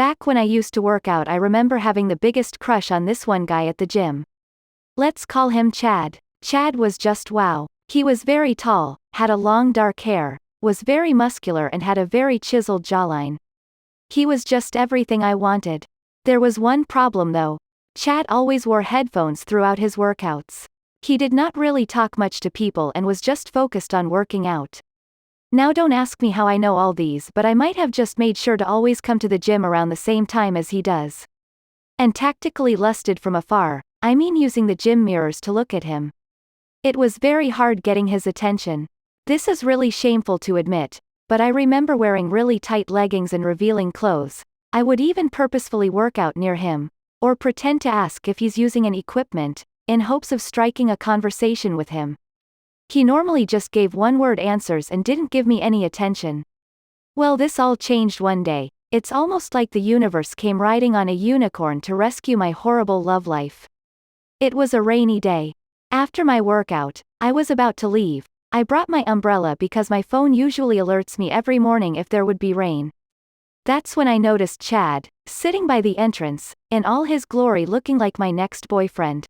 Back when I used to work out, I remember having the biggest crush on this one guy at the gym. Let's call him Chad. Chad was just wow. He was very tall, had a long dark hair, was very muscular and had a very chiseled jawline. He was just everything I wanted. There was one problem though. Chad always wore headphones throughout his workouts. He did not really talk much to people and was just focused on working out. Now don't ask me how I know all these, but I might have just made sure to always come to the gym around the same time as he does. And tactically lusted from afar, I mean using the gym mirrors to look at him. It was very hard getting his attention. This is really shameful to admit, but I remember wearing really tight leggings and revealing clothes. I would even purposefully work out near him, or pretend to ask if he's using an equipment, in hopes of striking a conversation with him. He normally just gave one-word answers and didn't give me any attention. Well, this all changed one day. It's almost like the universe came riding on a unicorn to rescue my horrible love life. It was a rainy day. After my workout, I was about to leave. I brought my umbrella because my phone usually alerts me every morning if there would be rain. That's when I noticed Chad, sitting by the entrance, in all his glory, looking like my next boyfriend.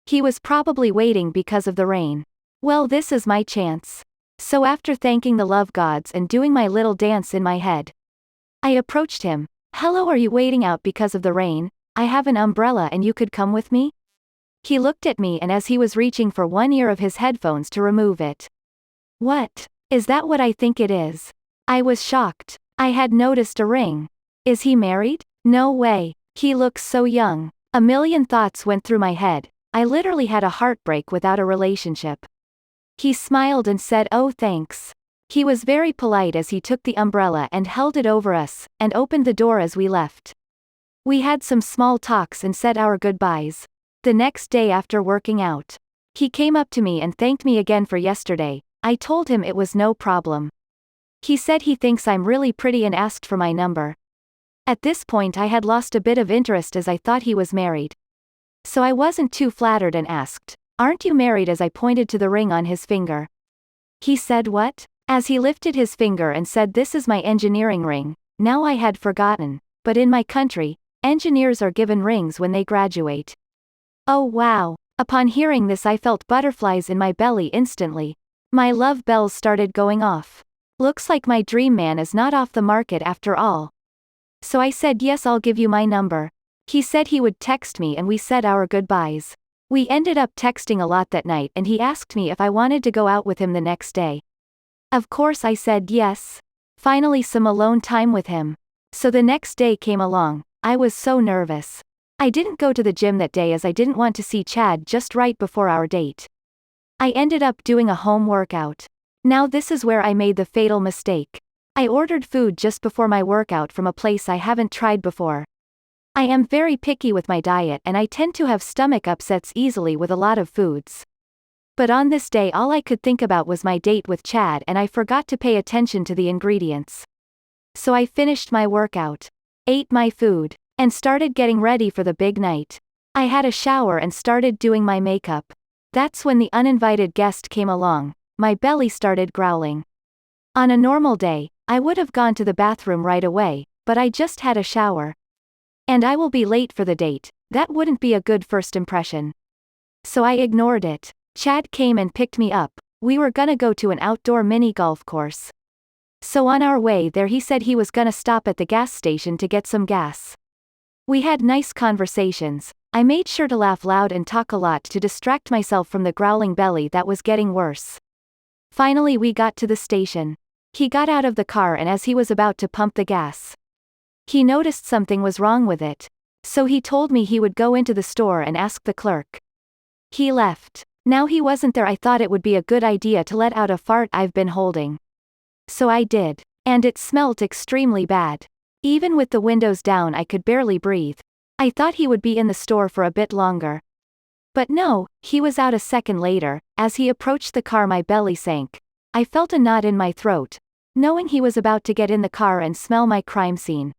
He was probably waiting because of the rain. Well, this is my chance. So after thanking the love gods and doing my little dance in my head, I approached him. Hello, are you waiting out because of the rain? I have an umbrella and you could come with me? He looked at me, and as he was reaching for one ear of his headphones to remove it. What? Is that what I think it is? I was shocked. I had noticed a ring. Is he married? No way. He looks so young. A million thoughts went through my head. I literally had a heartbreak without a relationship. He smiled and said, "Oh, thanks." He was very polite as he took the umbrella and held it over us, and opened the door as we left. We had some small talks and said our goodbyes. The next day after working out, he came up to me and thanked me again for yesterday. I told him it was no problem. He said he thinks I'm really pretty and asked for my number. At this point I had lost a bit of interest as I thought he was married. So I wasn't too flattered and asked, "Aren't you married?" as I pointed to the ring on his finger. He said, "What?" as he lifted his finger and said, "This is my engineering ring." Now I had forgotten, but in my country, engineers are given rings when they graduate. Oh wow. Upon hearing this I felt butterflies in my belly instantly. My love bells started going off. Looks like my dream man is not off the market after all. So I said, "Yes, I'll give you my number." He said he would text me and we said our goodbyes. We ended up texting a lot that night and he asked me if I wanted to go out with him the next day. Of course I said yes. Finally some alone time with him. So the next day came along. I was so nervous. I didn't go to the gym that day as I didn't want to see Chad just right before our date. I ended up doing a home workout. Now this is where I made the fatal mistake. I ordered food just before my workout from a place I haven't tried before. I am very picky with my diet and I tend to have stomach upsets easily with a lot of foods. But on this day all I could think about was my date with Chad and I forgot to pay attention to the ingredients. So I finished my workout, ate my food, and started getting ready for the big night. I had a shower and started doing my makeup. That's when the uninvited guest came along. My belly started growling. On a normal day, I would have gone to the bathroom right away, but I just had a shower. And I will be late for the date. That wouldn't be a good first impression. So I ignored it. Chad came and picked me up. We were gonna go to an outdoor mini golf course. So on our way there he said he was gonna stop at the gas station to get some gas. We had nice conversations. I made sure to laugh loud and talk a lot to distract myself from the growling belly that was getting worse. Finally we got to the station. He got out of the car and as he was about to pump the gas, he noticed something was wrong with it. So he told me he would go into the store and ask the clerk. He left. Now he wasn't there. I thought it would be a good idea to let out a fart I've been holding. So I did. And it smelt extremely bad. Even with the windows down I could barely breathe. I thought he would be in the store for a bit longer. But no, he was out a second later. As he approached the car my belly sank. I felt a knot in my throat, knowing he was about to get in the car and smell my crime scene.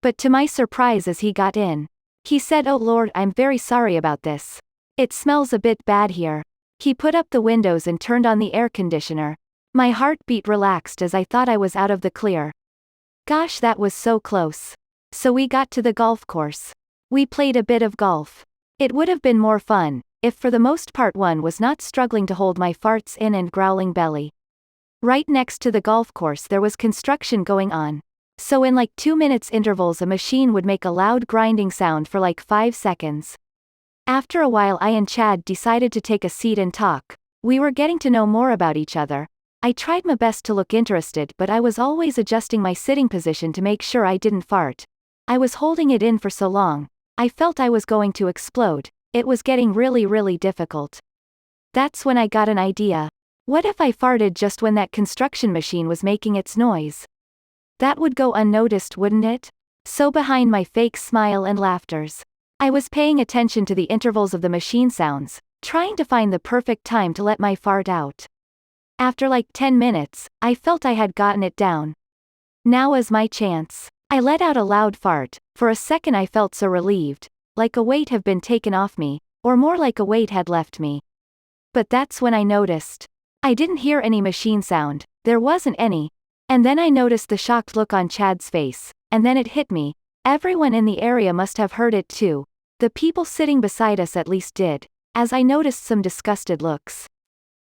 But to my surprise as he got in, he said, "Oh Lord, I'm very sorry about this. It smells a bit bad here." He put up the windows and turned on the air conditioner. My heartbeat relaxed as I thought I was out of the clear. Gosh, that was so close. So we got to the golf course. We played a bit of golf. It would have been more fun, if for the most part one was not struggling to hold my farts in and growling belly. Right next to the golf course there was construction going on. So in like 2 minutes intervals a machine would make a loud grinding sound for like 5 seconds. After a while I and Chad decided to take a seat and talk. We were getting to know more about each other. I tried my best to look interested but I was always adjusting my sitting position to make sure I didn't fart. I was holding it in for so long. I felt I was going to explode. It was getting really difficult. That's when I got an idea. What if I farted just when that construction machine was making its noise? That would go unnoticed, wouldn't it? So behind my fake smile and laughters, I was paying attention to the intervals of the machine sounds, trying to find the perfect time to let my fart out. After like 10 minutes, I felt I had gotten it down. Now is my chance. I let out a loud fart. For a second I felt so relieved, like a weight had been taken off me, or more like a weight had left me. But that's when I noticed. I didn't hear any machine sound, there wasn't any. And then I noticed the shocked look on Chad's face, and then it hit me. Everyone in the area must have heard it too. The people sitting beside us at least did, as I noticed some disgusted looks.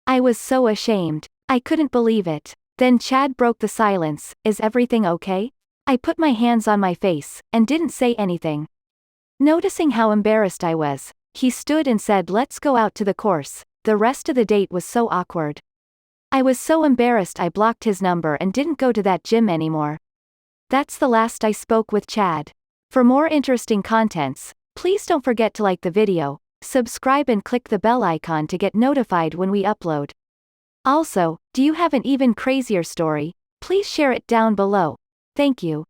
I was so ashamed. I couldn't believe it. Then Chad broke the silence. Is everything okay? I put my hands on my face, and didn't say anything. Noticing how embarrassed I was, he stood and said, "Let's go out to the course." The rest of the date was so awkward. I was so embarrassed I blocked his number and didn't go to that gym anymore. That's the last I spoke with Chad. For more interesting contents, please don't forget to like the video, subscribe and click the bell icon to get notified when we upload. Also, do you have an even crazier story? Please share it down below. Thank you.